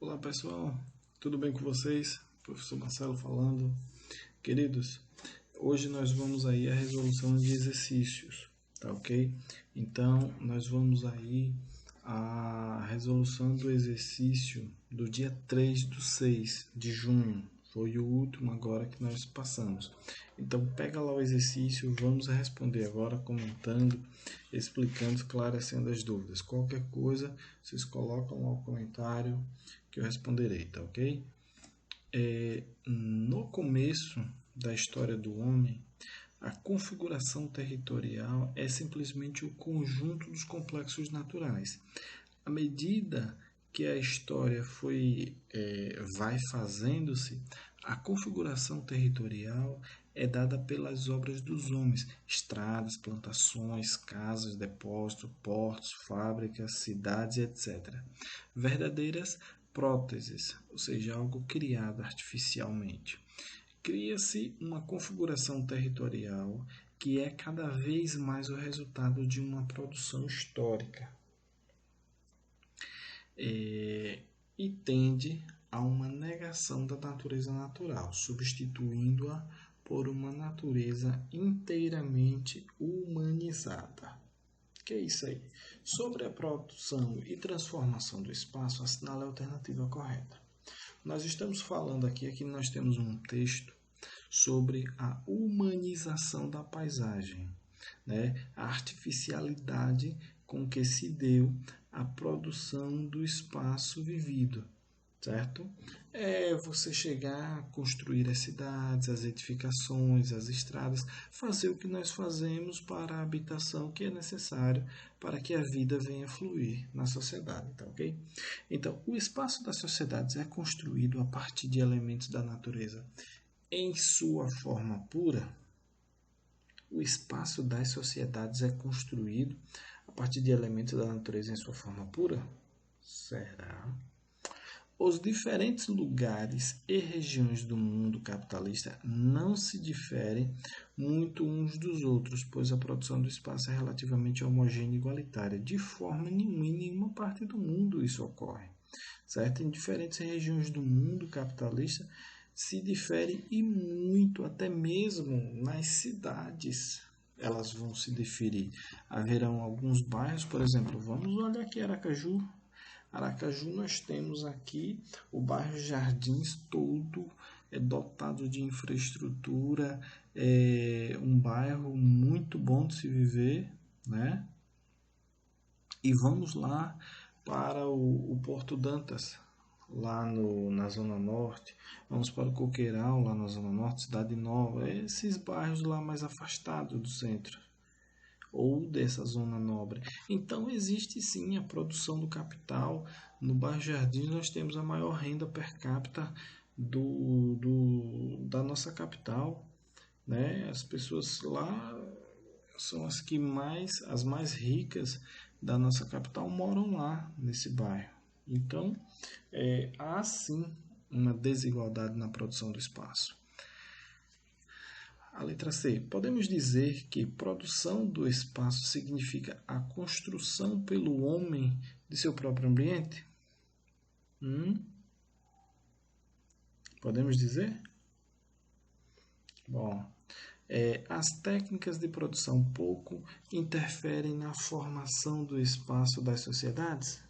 Olá pessoal, tudo bem com vocês? Professor Marcelo falando. Queridos, hoje nós vamos aí à resolução de exercícios, tá ok? Então, nós vamos aí à resolução do exercício do dia 3 do 6 de junho. Foi o último agora que nós passamos. Então, pega lá o exercício, vamos responder agora comentando, explicando, esclarecendo as dúvidas. Qualquer coisa, vocês colocam lá o comentário que eu responderei, tá ok? No começo da história do homem, a configuração territorial é simplesmente o conjunto dos complexos naturais. À medida que a história vai fazendo-se, a configuração territorial é dada pelas obras dos homens, estradas, plantações, casas, depósitos, portos, fábricas, cidades, etc. Verdadeiras próteses, ou seja, algo criado artificialmente. Cria-se uma configuração territorial que é cada vez mais o resultado de uma produção histórica e tende a uma negação da natureza natural, substituindo-a por uma natureza inteiramente humanizada. Que é isso aí? Sobre a produção e transformação do espaço, assinale a alternativa correta. Nós estamos falando aqui nós temos um texto sobre a humanização da paisagem, né? A artificialidade com que se deu a produção do espaço vivido, certo? É você chegar a construir as cidades, as edificações, as estradas, fazer o que nós fazemos para a habitação que é necessário para que a vida venha fluir na sociedade, tá ok? Então, o espaço das sociedades é construído a partir de elementos da natureza em sua forma pura. O espaço das sociedades é construído a partir de elementos da natureza em sua forma pura? Será? Os diferentes lugares e regiões do mundo capitalista não se diferem muito uns dos outros, pois a produção do espaço é relativamente homogênea e igualitária. De forma nenhuma, em nenhuma parte do mundo isso ocorre, certo? Em diferentes regiões do mundo capitalista se difere e muito, até mesmo nas cidades elas vão se diferir. Haverão alguns bairros, por exemplo, vamos olhar aqui Aracaju. Aracaju nós temos aqui o bairro Jardins todo dotado de infraestrutura, um bairro muito bom de se viver, né? E vamos lá para o Porto Dantas, lá na Zona Norte, vamos para o Coqueiral, lá na Zona Norte, Cidade Nova, esses bairros lá mais afastados do centro ou dessa zona nobre. Então existe sim a produção do capital. No bairro Jardins nós temos a maior renda per capita da nossa capital, né? As pessoas lá são as mais ricas da nossa capital moram lá nesse bairro. Então há sim uma desigualdade na produção do espaço. A letra C. Podemos dizer que produção do espaço significa a construção pelo homem de seu próprio ambiente? Podemos dizer? Bom, as técnicas de produção pouco interferem na formação do espaço das sociedades?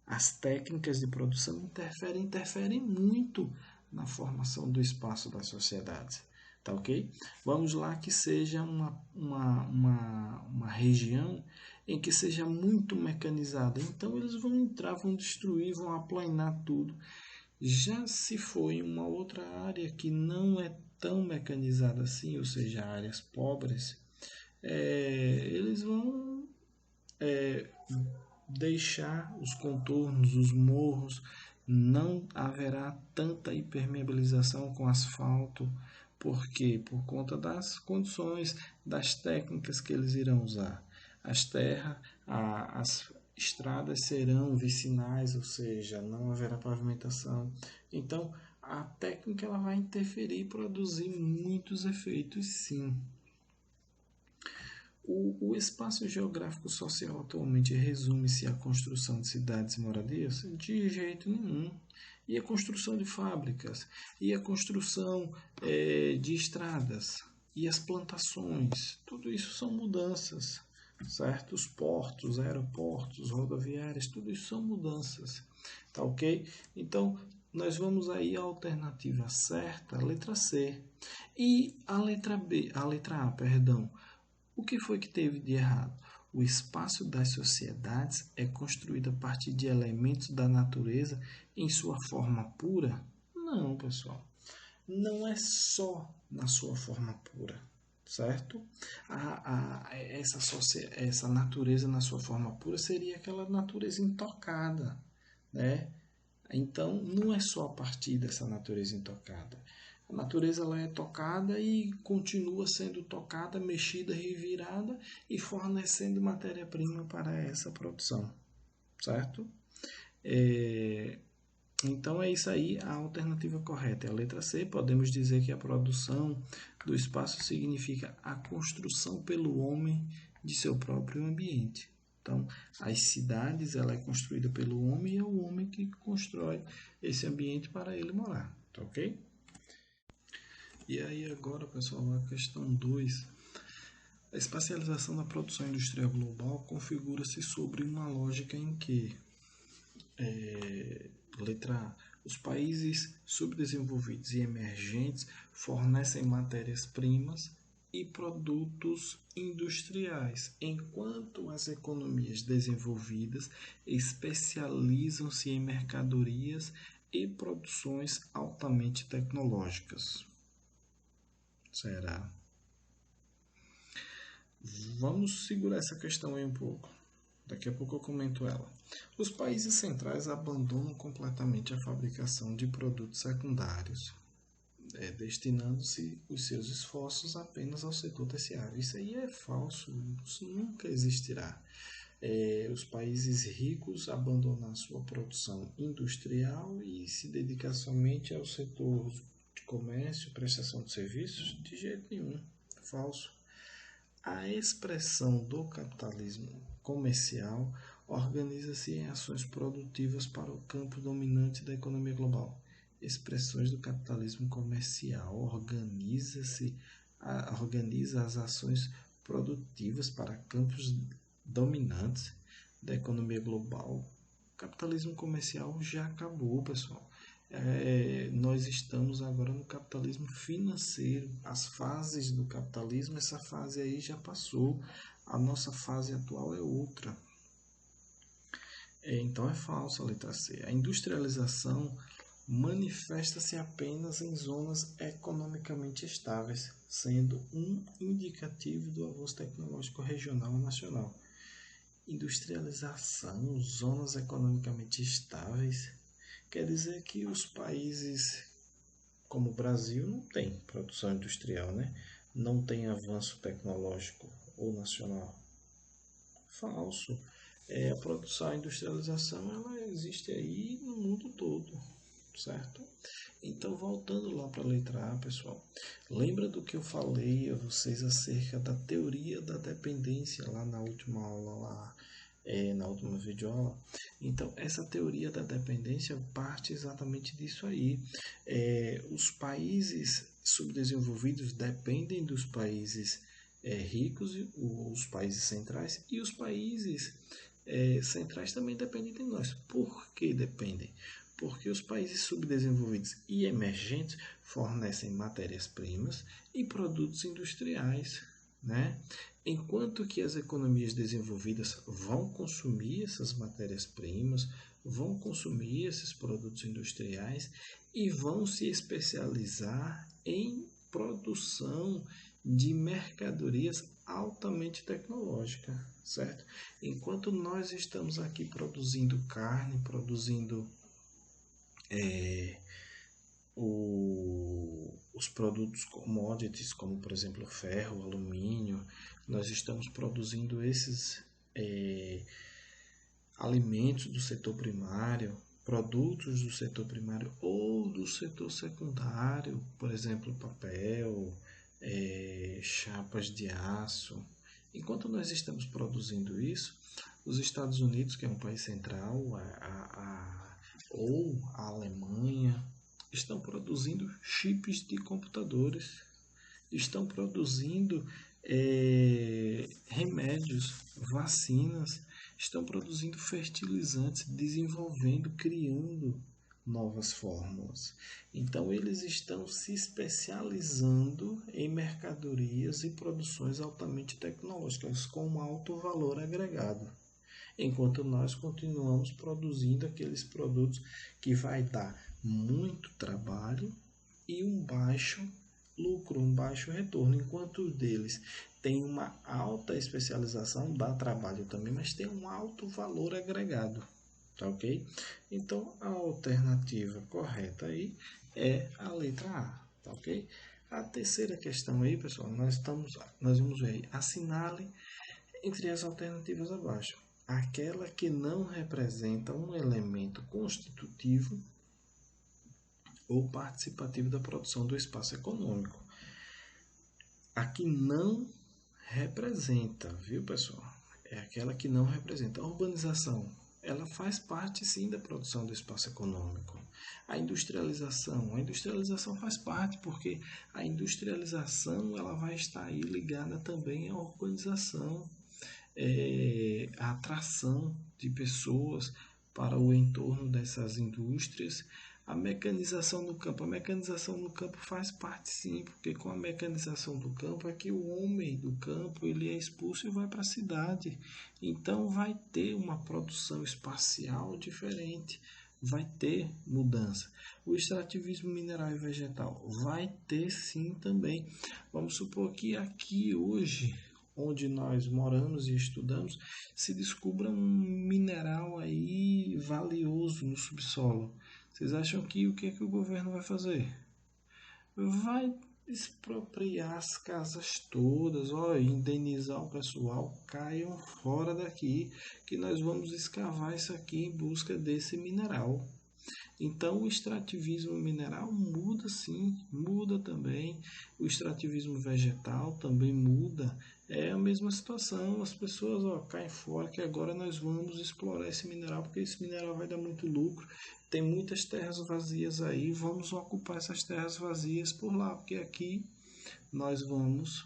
As técnicas de produção interferem muito na formação do espaço das sociedades. Tá ok? Vamos lá que seja uma região em que seja muito mecanizada. Então eles vão entrar, vão destruir, vão aplanar tudo. Já se for em uma outra área que não é tão mecanizada assim, ou seja, áreas pobres, eles vão deixar os contornos, os morros, não haverá tanta impermeabilização com asfalto. Por quê? Por conta das condições, das técnicas que eles irão usar. As estradas serão vicinais, ou seja, não haverá pavimentação. Então, a técnica ela vai interferir e produzir muitos efeitos, sim. O espaço geográfico social atualmente resume-se à construção de cidades e moradias? De jeito nenhum. E a construção de fábricas, e a construção de estradas, e as plantações, tudo isso são mudanças, certo? Os portos, aeroportos, rodoviárias, tudo isso são mudanças, tá ok? Então, nós vamos aí à alternativa certa, a letra C. E a letra B, a letra A, perdão. O que foi que teve de errado? O espaço das sociedades é construído a partir de elementos da natureza em sua forma pura? Não, pessoal. Não é só na sua forma pura, certo? Essa natureza na sua forma pura seria aquela natureza intocada, né? Então, não é só a partir dessa natureza intocada. A natureza ela é tocada e continua sendo tocada, mexida, revirada e fornecendo matéria-prima para essa produção, certo? Então é isso aí, a alternativa correta é a letra C. Podemos dizer que a produção do espaço significa a construção pelo homem de seu próprio ambiente. Então, as cidades ela é construída pelo homem e é o homem que constrói esse ambiente para ele morar, tá ok? E aí agora, pessoal, a questão 2. A espacialização da produção industrial global configura-se sobre uma lógica em que letra A. Os países subdesenvolvidos e emergentes fornecem matérias-primas e produtos industriais, enquanto as economias desenvolvidas especializam-se em mercadorias e produções altamente tecnológicas. Será? Vamos segurar essa questão aí um pouco. Daqui a pouco eu comento ela. Os países centrais abandonam completamente a fabricação de produtos secundários, destinando-se os seus esforços apenas ao setor terciário. Isso aí é falso, isso nunca existirá. Os países ricos abandonam sua produção industrial e se dedicar somente ao setor de comércio, prestação de serviços? De jeito nenhum, falso. A expressão do capitalismo comercial organiza-se em ações produtivas para o campo dominante da economia global. Expressões do capitalismo comercial organiza as ações produtivas para campos dominantes da economia global. O capitalismo comercial já acabou, pessoal. Nós estamos agora no capitalismo financeiro. As fases do capitalismo, essa fase aí já passou. A nossa fase atual é outra. Então é falso a letra C. A industrialização manifesta-se apenas em zonas economicamente estáveis, sendo um indicativo do avanço tecnológico regional ou nacional. Industrialização, zonas economicamente estáveis, quer dizer que os países como o Brasil não tem produção industrial, né? Não tem avanço tecnológico ou nacional. Falso. A produção, a industrialização, ela existe aí no mundo todo, certo? Então, voltando lá para a letra A, pessoal, lembra do que eu falei a vocês acerca da teoria da dependência lá na última aula, na última videoaula? Então, essa teoria da dependência parte exatamente disso aí. Os países subdesenvolvidos dependem dos países ricos, os países centrais, e os países centrais também dependem de nós. Por que dependem? Porque os países subdesenvolvidos e emergentes fornecem matérias-primas e produtos industriais, né? Enquanto que as economias desenvolvidas vão consumir essas matérias-primas, vão consumir esses produtos industriais e vão se especializar em produção de mercadorias altamente tecnológicas, certo? Enquanto nós estamos aqui produzindo carne, produzindo os produtos commodities, como por exemplo o ferro, o alumínio, nós estamos produzindo esses alimentos do setor primário, produtos do setor primário ou do setor secundário, por exemplo, papel, chapas de aço. Enquanto nós estamos produzindo isso, os Estados Unidos, que é um país central, ou a Alemanha, estão produzindo chips de computadores, estão produzindo remédios, vacinas, estão produzindo fertilizantes, desenvolvendo, criando novas fórmulas. Então, eles estão se especializando em mercadorias e produções altamente tecnológicas, com um alto valor agregado. Enquanto nós continuamos produzindo aqueles produtos que vai dar muito trabalho e um baixo lucro, um baixo retorno, enquanto os deles têm uma alta especialização, dá trabalho também, mas tem um alto valor agregado, tá ok? Então a alternativa correta aí é a letra A, tá ok? A terceira questão aí, pessoal, nós vamos ver aí, assinale entre as alternativas abaixo aquela que não representa um elemento constitutivo ou participativo da produção do espaço econômico. Aqui não representa, viu, pessoal? É aquela que não representa. A urbanização, ela faz parte sim da produção do espaço econômico. A industrialização faz parte, porque a industrialização ela vai estar aí ligada também à urbanização, a atração de pessoas para o entorno dessas indústrias. A mecanização no campo. A mecanização no campo faz parte sim, porque com a mecanização do campo é que o homem do campo ele é expulso e vai para a cidade. Então vai ter uma produção espacial diferente, vai ter mudança. O extrativismo mineral e vegetal vai ter sim também. Vamos supor que aqui hoje, onde nós moramos e estudamos, se descubra um mineral aí valioso no subsolo. Vocês acham que o que é que o governo vai fazer? Vai expropriar as casas todas, indenizar o pessoal, caiam fora daqui, que nós vamos escavar isso aqui em busca desse mineral. Então o extrativismo mineral muda sim, muda também. O extrativismo vegetal também muda. É a mesma situação, as pessoas caem fora que agora nós vamos explorar esse mineral, porque esse mineral vai dar muito lucro. Tem muitas terras vazias aí, vamos ocupar essas terras vazias por lá, porque aqui nós vamos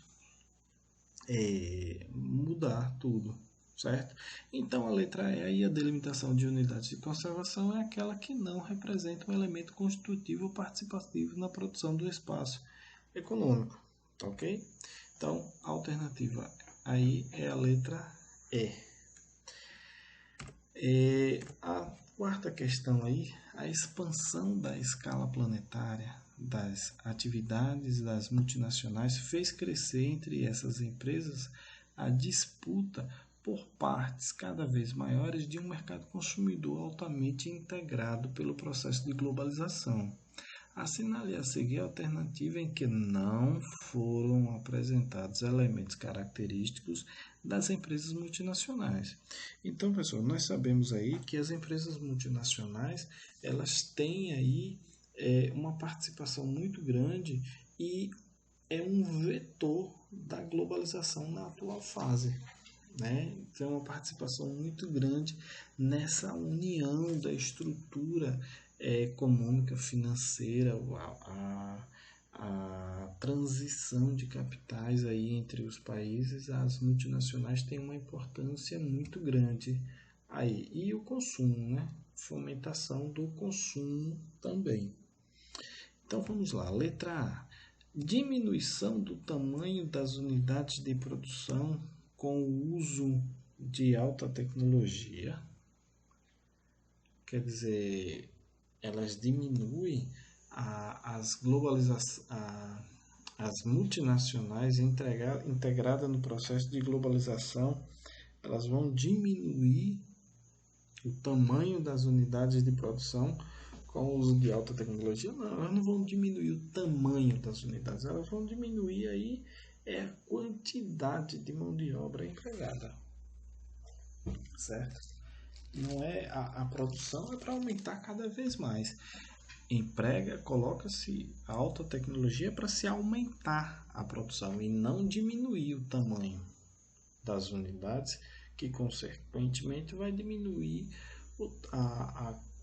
mudar tudo, certo? Então a letra E aí, a delimitação de unidades de conservação é aquela que não representa um elemento constitutivo ou participativo na produção do espaço econômico, tá ok? Então a alternativa aí é a letra E. A quarta questão aí, a expansão da escala planetária das atividades das multinacionais fez crescer entre essas empresas a disputa por partes cada vez maiores de um mercado consumidor altamente integrado pelo processo de globalização. Assinale a seguir a alternativa em que não foram apresentados elementos característicos das empresas multinacionais. Então, pessoal, nós sabemos aí que as empresas multinacionais elas têm aí uma participação muito grande e é um vetor da globalização na atual fase. Né? Tem uma participação muito grande nessa união da estrutura econômica, financeira, a transição de capitais aí entre os países. As multinacionais têm uma importância muito grande aí. E o consumo, né? Fomentação do consumo também. Então vamos lá, letra A. Diminuição do tamanho das unidades de produção com o uso de alta tecnologia. Quer dizer, elas diminuem as multinacionais integradas no processo de globalização, elas vão diminuir o tamanho das unidades de produção com o uso de alta tecnologia. Não, elas não vão diminuir o tamanho das unidades, elas vão diminuir aí a quantidade de mão de obra empregada, certo? Não é a produção é para aumentar cada vez mais. Coloca-se a alta tecnologia para se aumentar a produção e não diminuir o tamanho das unidades, que consequentemente vai diminuir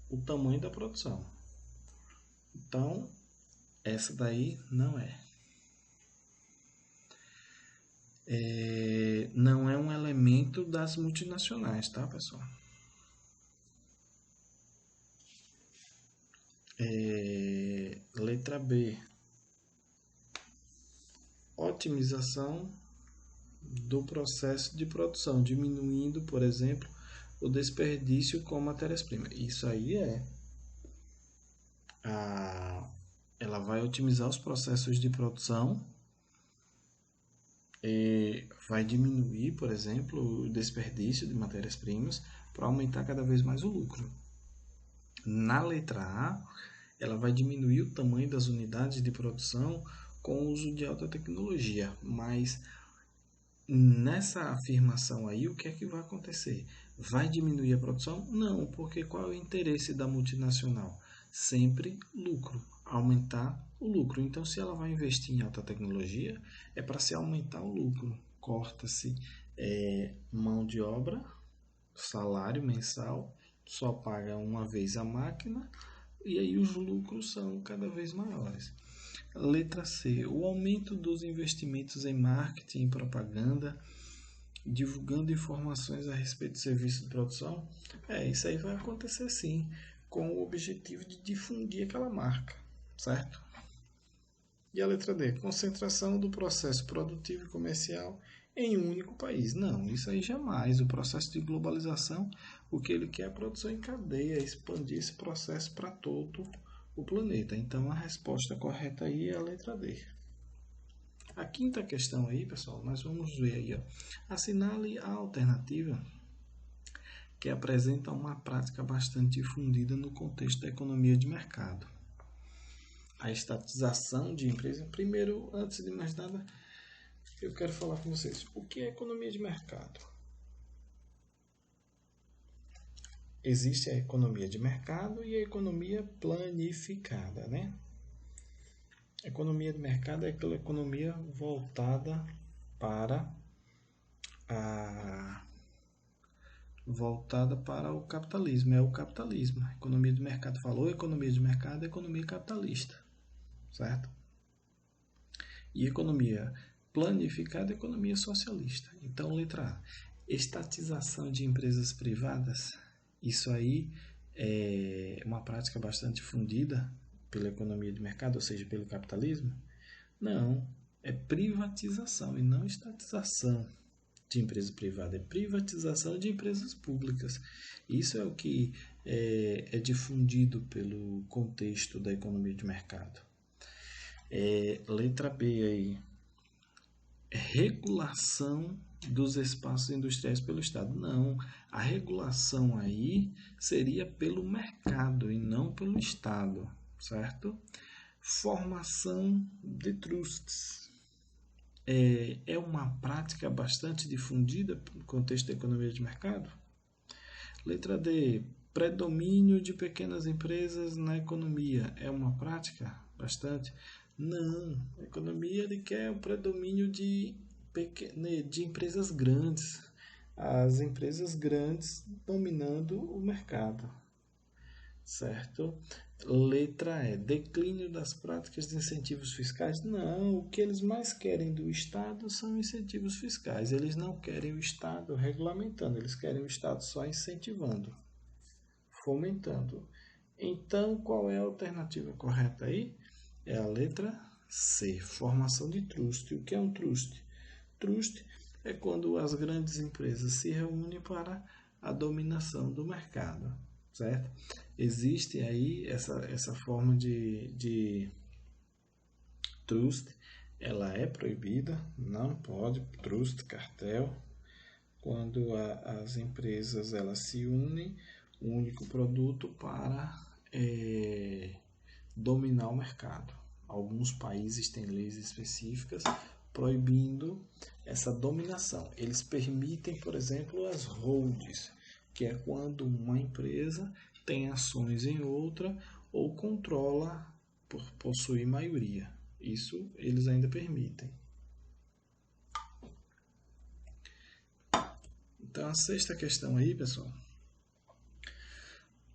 o tamanho da produção. Então, essa daí não é. Não é um elemento das multinacionais, tá, pessoal? Letra B. Otimização do processo de produção, diminuindo, por exemplo, o desperdício com matérias-primas. Isso aí ela vai otimizar os processos de produção, vai diminuir, por exemplo, o desperdício de matérias-primas para aumentar cada vez mais o lucro. Na letra A, ela vai diminuir o tamanho das unidades de produção com o uso de alta tecnologia, mas nessa afirmação aí, o que é que vai acontecer? Vai diminuir a produção? Não, porque qual é o interesse da multinacional? Sempre lucro, aumentar o lucro. Então, se ela vai investir em alta tecnologia, é para se aumentar o lucro. Corta-se mão de obra, salário mensal, só paga uma vez a máquina e aí os lucros são cada vez maiores. Letra C. O aumento dos investimentos em marketing e propaganda, divulgando informações a respeito do serviço de produção. Isso aí vai acontecer sim, com o objetivo de difundir aquela marca, certo? E a letra D. Concentração do processo produtivo e comercial em um único país. Não, isso aí jamais. O processo de globalização, o que ele quer é a produção em cadeia, expandir esse processo para todo o planeta. Então a resposta correta aí é a letra D. A quinta questão aí, pessoal, nós vamos ver aí, ó. Assinale a alternativa que apresenta uma prática bastante difundida no contexto da economia de mercado. A estatização de empresas. Primeiro, antes de mais nada, eu quero falar com vocês. O que é economia de mercado? Existe a economia de mercado e a economia planificada, né? A economia de mercado é aquela economia voltada para o capitalismo. É o capitalismo. A economia de mercado falou, economia de mercado é economia capitalista, certo? E economia planificada é economia socialista. Então, letra A. Estatização de empresas privadas. Isso aí é uma prática bastante difundida pela economia de mercado, ou seja, pelo capitalismo? Não, é privatização e não estatização de empresa privada, é privatização de empresas públicas. Isso é o que é difundido pelo contexto da economia de mercado. Letra B aí, regulação dos espaços industriais pelo Estado. Não, a regulação aí seria pelo mercado e não pelo Estado, certo? Formação de trusts. É uma prática bastante difundida no contexto da economia de mercado. Letra D. Predomínio de pequenas empresas na economia. É uma prática bastante? Não. A economia ele quer o predomínio de empresas grandes. As empresas grandes dominando o mercado. Certo? Letra E. Declínio das práticas de incentivos fiscais? Não, o que eles mais querem do Estado são incentivos fiscais. Eles não querem o Estado regulamentando, eles querem o Estado só incentivando, fomentando. Então, qual é a alternativa correta aí? É a letra C. Formação de trust. O que é um trust? Trust é quando as grandes empresas se reúnem para a dominação do mercado, certo? Existe aí essa forma de trust, ela é proibida, não pode, trust, cartel, quando as empresas elas se unem um único produto para dominar o mercado. Alguns países têm leis específicas proibindo essa dominação. Eles permitem, por exemplo, as holdings, que é quando uma empresa tem ações em outra ou controla por possuir maioria. Isso eles ainda permitem. Então, a sexta questão aí, pessoal,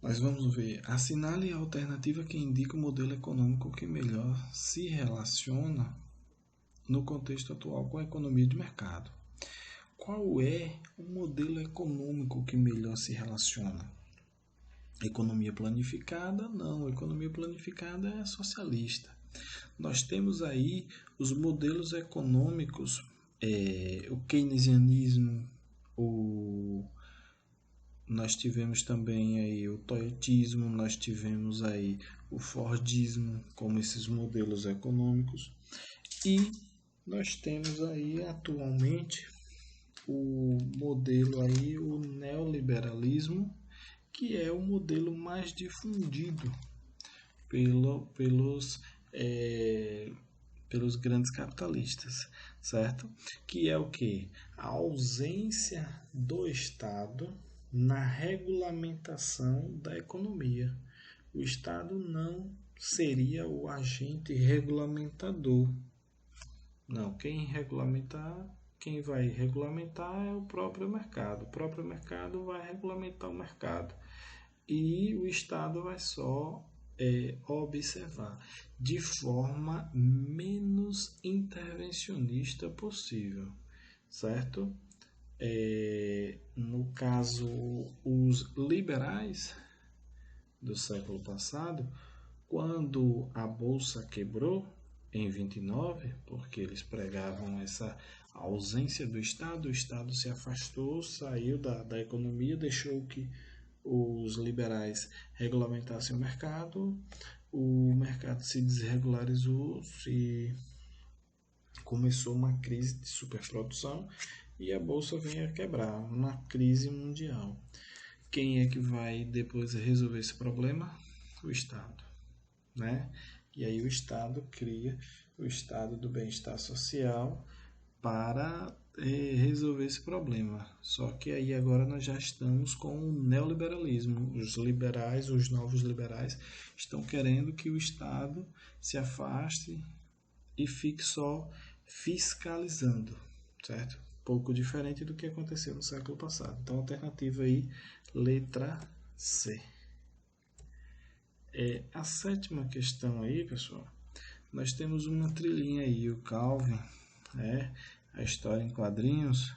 nós vamos ver. Assinale a alternativa que indica o modelo econômico que melhor se relaciona no contexto atual com a economia de mercado. Qual é o modelo econômico que melhor se relaciona? Economia planificada? Não, economia planificada é socialista. Nós temos aí os modelos econômicos, o keynesianismo, nós tivemos também aí o toyotismo, nós tivemos aí o fordismo como esses modelos econômicos, e nós temos aí atualmente o modelo aí, o neoliberalismo, que é o modelo mais difundido pelos grandes capitalistas, certo? Que é o que? A ausência do Estado na regulamentação da economia. O Estado não seria o agente regulamentador. Não, quem vai regulamentar é o próprio mercado. O próprio mercado vai regulamentar o mercado. E o Estado vai só observar de forma menos intervencionista possível, certo? No caso, os liberais do século passado, quando a Bolsa quebrou em 29, porque eles pregavam essa ausência do Estado, o Estado se afastou, saiu da economia, deixou que os liberais regulamentassem o mercado se desregularizou, começou uma crise de superprodução e a bolsa vem a quebrar, uma crise mundial. Quem é que vai depois resolver esse problema? O Estado, né? E aí o Estado cria o Estado do bem-estar social para resolver esse problema. Só que aí agora nós já estamos com o neoliberalismo. Os liberais, os novos liberais, estão querendo que o Estado se afaste e fique só fiscalizando, certo? Pouco diferente do que aconteceu no século passado. Então, alternativa aí, letra C. A sétima questão aí, pessoal, nós temos uma trilhinha aí, o Calvin, a história em quadrinhos,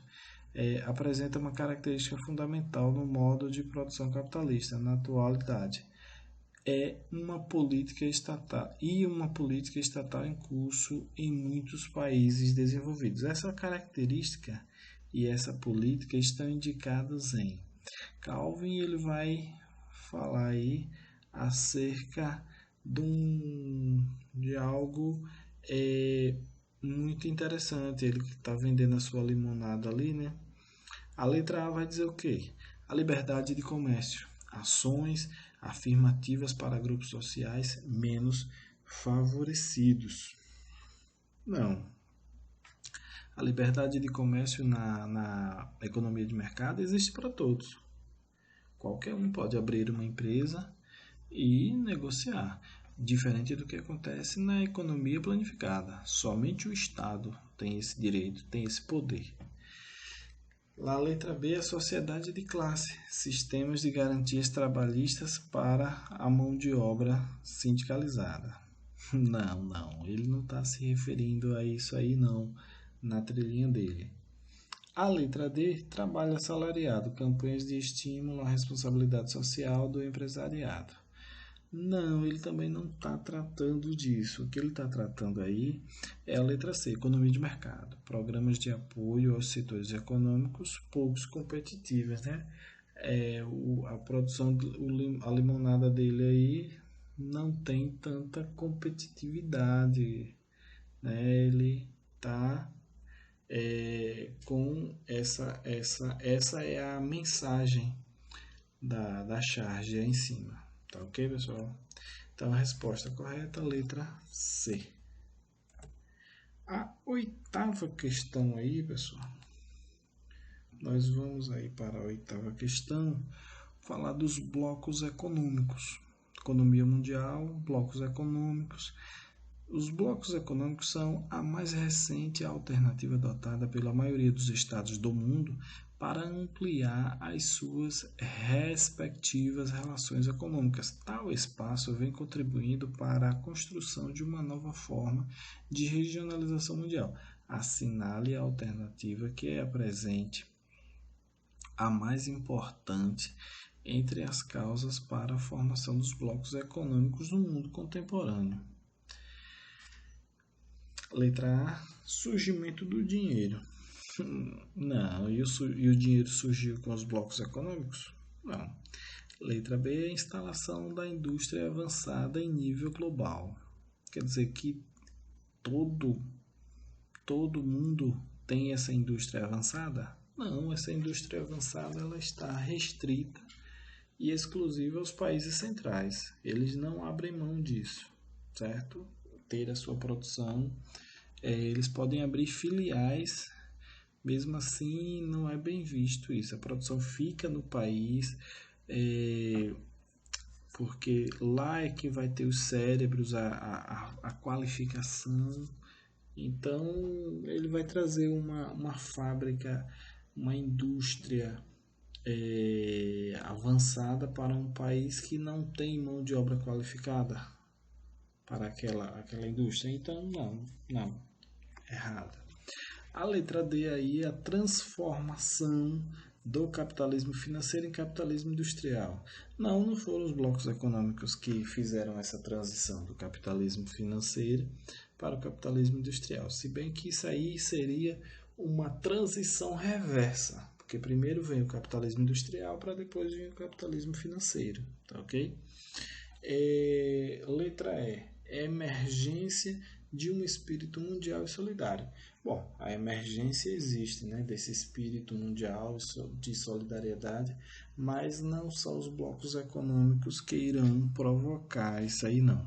apresenta uma característica fundamental no modo de produção capitalista na atualidade. É uma política estatal em curso em muitos países desenvolvidos. Essa característica e essa política estão indicadas em Calvin. Ele vai falar aí acerca de algo muito interessante. Ele está vendendo a sua limonada ali, né? A letra A vai dizer o quê? A liberdade de comércio, ações afirmativas para grupos sociais menos favorecidos. Não. A liberdade de comércio na economia de mercado existe para todos. Qualquer um pode abrir uma empresa e negociar, diferente do que acontece na economia planificada. Somente o Estado tem esse direito, tem esse poder. A letra B, a sociedade de classe, sistemas de garantias trabalhistas para a mão de obra sindicalizada. Não, ele não está se referindo a isso aí não, na trilhinha dele. A letra D, trabalho assalariado, campanhas de estímulo à responsabilidade social do empresariado. Não, ele também não está tratando disso. O que ele está tratando aí é a letra C, economia de mercado. Programas de apoio aos setores econômicos poucos competitivos, né? A produção, a limonada dele aí não tem tanta competitividade, né? Ele está com essa é a mensagem da charge aí em cima. Tá ok, pessoal? Então, a resposta correta, letra C. A oitava questão aí, pessoal. Nós vamos aí para a oitava questão, falar dos blocos econômicos. Economia mundial, blocos econômicos. Os blocos econômicos são a mais recente alternativa adotada pela maioria dos estados do mundo para ampliar as suas respectivas relações econômicas. Tal espaço vem contribuindo para a construção de uma nova forma de regionalização mundial. Assinale a alternativa que apresente a mais importante entre as causas para a formação dos blocos econômicos no mundo contemporâneo. Letra A, surgimento do dinheiro. Não, e o dinheiro surgiu com os blocos econômicos? Não. Letra B, a instalação da indústria avançada em nível global. Quer dizer que todo mundo tem essa indústria avançada? Não, essa indústria avançada ela está restrita e exclusiva aos países centrais. Eles não abrem mão disso, certo? Ter a sua produção, eles podem abrir filiais, mesmo assim não é bem visto isso. A produção fica no país, porque lá é que vai ter os cérebros, a qualificação. Então ele vai trazer uma fábrica, uma indústria avançada para um país que não tem mão de obra qualificada para aquela indústria. Então não, errado. A letra D aí é a transformação do capitalismo financeiro em capitalismo industrial. Não foram os blocos econômicos que fizeram essa transição do capitalismo financeiro para o capitalismo industrial. Se bem que isso aí seria uma transição reversa, porque primeiro vem o capitalismo industrial para depois vir o capitalismo financeiro, tá ok? Letra E, emergência de um espírito mundial e solidário. Bom, a emergência existe, né, desse espírito mundial de solidariedade, mas não são os blocos econômicos que irão provocar isso aí, não.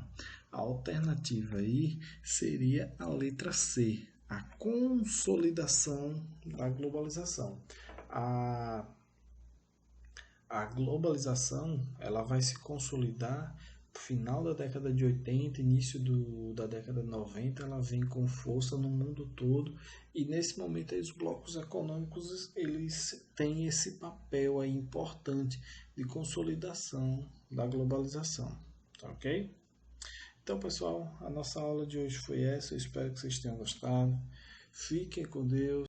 A alternativa aí seria a letra C, a consolidação da globalização. A globalização ela vai se consolidar no final da década de 80, início da década de 90, ela vem com força no mundo todo e nesse momento aí, os blocos econômicos eles têm esse papel aí importante de consolidação da globalização, tá ok? Então pessoal, a nossa aula de hoje foi essa, eu espero que vocês tenham gostado, fiquem com Deus.